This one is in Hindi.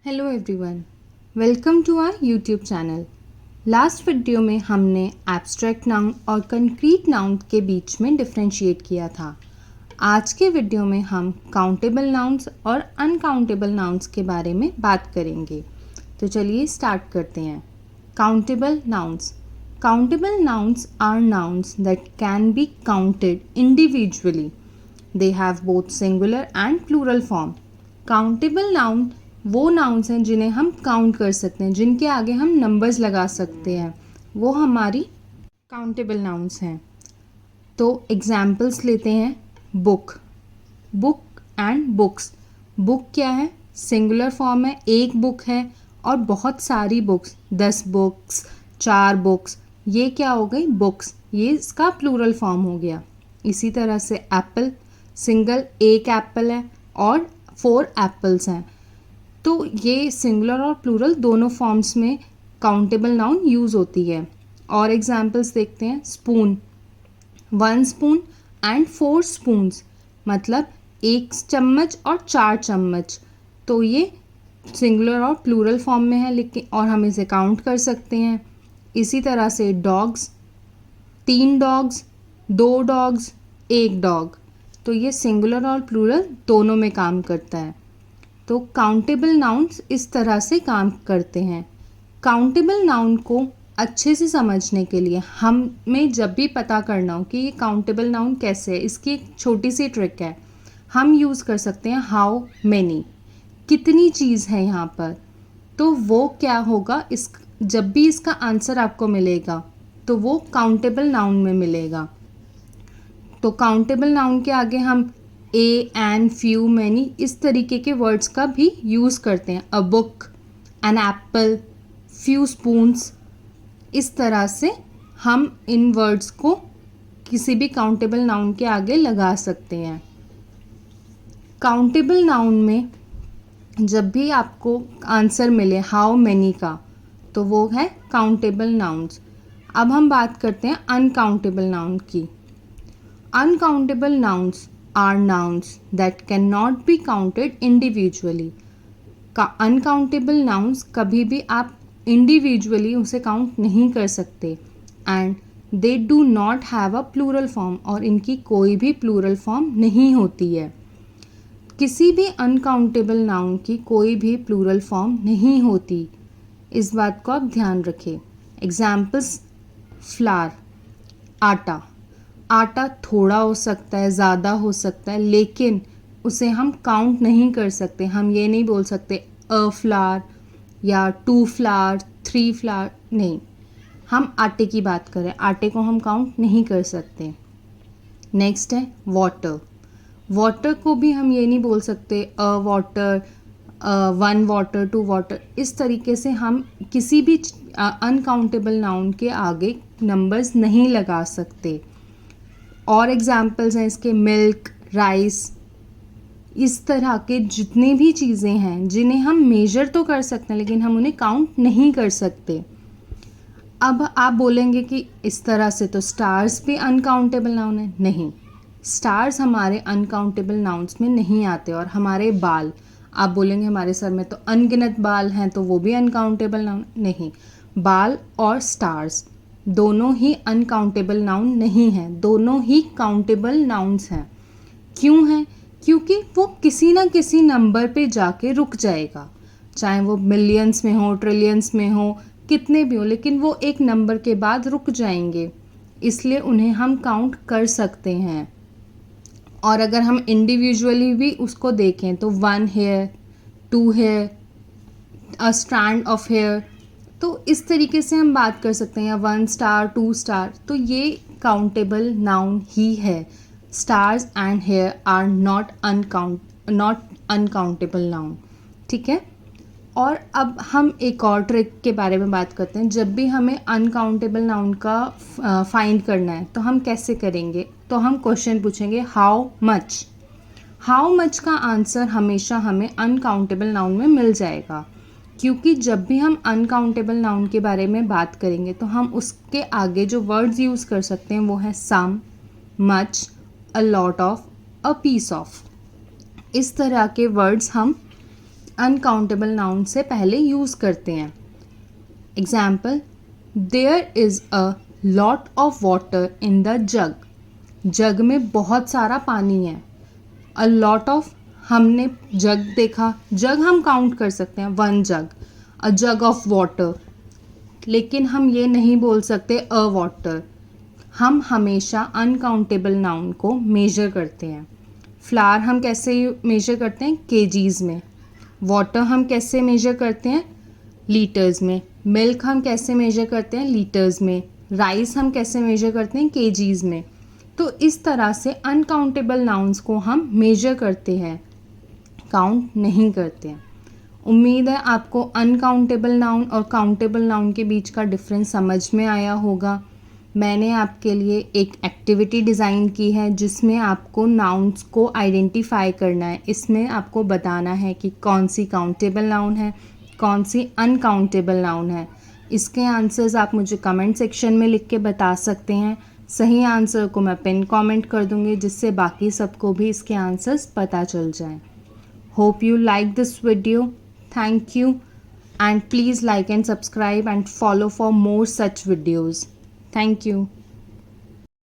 Hello everyone, welcome to our YouTube channel. Last video में हमने एब्स्ट्रैक्ट नाउन और कंक्रीट नाउन के बीच में डिफरेंशिएट किया था। आज के वीडियो में हम काउंटेबल नाउन्स और अनकाउंटेबल नाउन्स के बारे में बात करेंगे। तो चलिए स्टार्ट करते हैं। Countable nouns. Countable nouns are nouns that can be counted individually. They have both singular and plural form. Countable noun वो नाउन्स हैं जिन्हें हम काउंट कर सकते हैं, जिनके आगे हम नंबर्स लगा सकते हैं, वो हमारी काउंटेबल नाउन्स हैं। तो एग्जाम्पल्स लेते हैं। Book, book and books. Book क्या है? सिंगुलर फॉर्म है, एक बुक है, और बहुत सारी बुक्स, 10 बुक्स, 4 बुक्स, ये क्या हो गई? बुक्स। ये इसका प्लूरल फॉर्म हो गया। इसी तरह से एप्पल, सिंगल एक एप्पल है और 4 एप्पल्स हैं। तो ये सिंगुलर और प्लूरल दोनों फॉर्म्स में काउंटेबल नाउन यूज़ होती है। और एग्जाम्पल्स देखते हैं। स्पून, 1 स्पून एंड 4 स्पून्स, मतलब 1 चम्मच और 4 चम्मच। तो ये सिंगुलर और प्लूरल फॉर्म में है, लेकिन और हम इसे काउंट कर सकते हैं। इसी तरह से डॉग्स, 3 डॉग्स, 2 डॉग्स, 1 डॉग। तो ये सिंगुलर और प्लूरल दोनों में काम करता है। तो काउंटेबल नाउन्स इस तरह से काम करते हैं। काउंटेबल नाउन को अच्छे से समझने के लिए हमें जब भी पता करना हो कि ये काउंटेबल नाउन कैसे है, इसकी एक छोटी सी ट्रिक है। हम यूज़ कर सकते हैं हाउ मैनी, कितनी चीज़ है यहाँ पर। तो वो क्या होगा, इस जब भी इसका आंसर आपको मिलेगा तो वो काउंटेबल नाउन में मिलेगा। तो काउंटेबल नाउन के आगे हम ए, एन, फ्यू, मैनी इस तरीके के वर्ड्स का भी यूज़ करते हैं। A book, an apple, few spoons. इस तरह से हम इन वर्ड्स को किसी भी काउंटेबल नाउन के आगे लगा सकते हैं। काउंटेबल नाउन में जब भी आपको आंसर मिले हाउ मैनी का, तो वो है काउंटेबल नाउन्स। अब हम बात करते हैं अनकाउंटेबल नाउन की। Uncountable nouns are nouns that cannot be counted individually. का अनकाउंटेबल नाउन्स कभी भी आप इंडिविजुअली उसे काउंट नहीं कर सकते। And they do not have a plural form, और इनकी कोई भी प्लूरल फॉर्म नहीं होती है। किसी भी अनकाउंटेबल नाउन की कोई भी प्लूरल फॉर्म नहीं होती, इस बात को आप ध्यान रखें। एग्जाम्पल्स: फ्लावर, आटा। आटा थोड़ा हो सकता है, ज़्यादा हो सकता है, लेकिन उसे हम काउंट नहीं कर सकते। हम ये नहीं बोल सकते अ फ्लावर या 2 फ्लावर, 3 फ्लावर, नहीं। हम आटे की बात करें, आटे को हम काउंट नहीं कर सकते। नेक्स्ट है वाटर। वाटर को भी हम ये नहीं बोल सकते अ वाटर, 1 वाटर, 2 वाटर। इस तरीके से हम किसी भी अनकाउंटेबल नाउन के आगे नंबर्स नहीं लगा सकते। और एग्जाम्पल्स हैं इसके मिल्क, राइस। इस तरह के जितनी भी चीज़ें हैं जिन्हें हम मेजर तो कर सकते हैं, लेकिन हम उन्हें काउंट नहीं कर सकते। अब आप बोलेंगे कि इस तरह से तो स्टार्स भी अनकाउंटेबल नाउन है। नहीं, स्टार्स हमारे अनकाउंटेबल नाउन्स में नहीं आते। और हमारे बाल, आप बोलेंगे हमारे सर में तो अनगिनत बाल हैं, तो वो भी अनकाउंटेबल नाउन नहीं। बाल और स्टार्स दोनों ही अनकाउंटेबल नाउन नहीं हैं, दोनों ही काउंटेबल नाउन्स हैं। क्यों हैं? क्योंकि वो किसी ना किसी नंबर पे जाके रुक जाएगा, चाहे वो मिलियंस में हो, ट्रिलियंस में हो, कितने भी हो, लेकिन वो एक नंबर के बाद रुक जाएंगे, इसलिए उन्हें हम काउंट कर सकते हैं। और अगर हम इंडिविजुअली भी उसको देखें तो 1 hair, 2 hair, a strand of hair, तो इस तरीके से हम बात कर सकते हैं। 1 स्टार, 2 स्टार, तो ये काउंटेबल नाउन ही है। Stars and hair are not uncountable noun. ठीक है। और अब हम एक और ट्रिक के बारे में बात करते हैं। जब भी हमें अनकाउंटेबल नाउन का फाइंड करना है तो हम कैसे करेंगे? तो हम क्वेश्चन पूछेंगे हाउ मच। हाउ मच का आंसर हमेशा हमें अनकाउंटेबल नाउन में मिल जाएगा, क्योंकि जब भी हम अनकाउंटेबल नाउन के बारे में बात करेंगे तो हम उसके आगे जो वर्ड्स यूज़ कर सकते हैं वो है some, much, a lot of, a piece of. इस तरह के वर्ड्स हम अनकाउंटेबल नाउन से पहले यूज़ करते हैं। Example, there is a lot of water in the jug. Jug में बहुत सारा पानी है। अ लॉट ऑफ, हमने जग देखा, जग हम काउंट कर सकते हैं, 1 जग, अ जग ऑफ वाटर, लेकिन हम ये नहीं बोल सकते अ वाटर। हम हमेशा अनकाउंटेबल नाउन को मेजर करते हैं। फ्लावर हम कैसे मेजर करते हैं? केजीज में। वाटर हम कैसे मेजर करते हैं? लीटर्स में। मिल्क हम कैसे मेजर करते हैं? लीटर्स में। राइस हम कैसे मेजर करते हैं? केजीज में। तो इस तरह से अनकाउंटेबल नाउन्स को हम मेजर करते हैं, काउंट नहीं करते हैं। उम्मीद है आपको अनकाउंटेबल नाउन और काउंटेबल नाउन के बीच का डिफरेंस समझ में आया होगा। मैंने आपके लिए एक एक्टिविटी डिज़ाइन की है जिसमें आपको नाउन्स को आइडेंटिफाई करना है। इसमें आपको बताना है कि कौन सी काउंटेबल नाउन है, कौन सी अनकाउंटेबल नाउन है। इसके आंसर्स आप मुझे कमेंट सेक्शन में लिख के बता सकते हैं। सही आंसर को मैं पिन कमेंट कर दूंगी, जिससे बाकी सबको भी इसके आंसर्स पता चल जाएं। Hope you like this video. Thank you, and please like and subscribe and follow for more such videos. Thank you.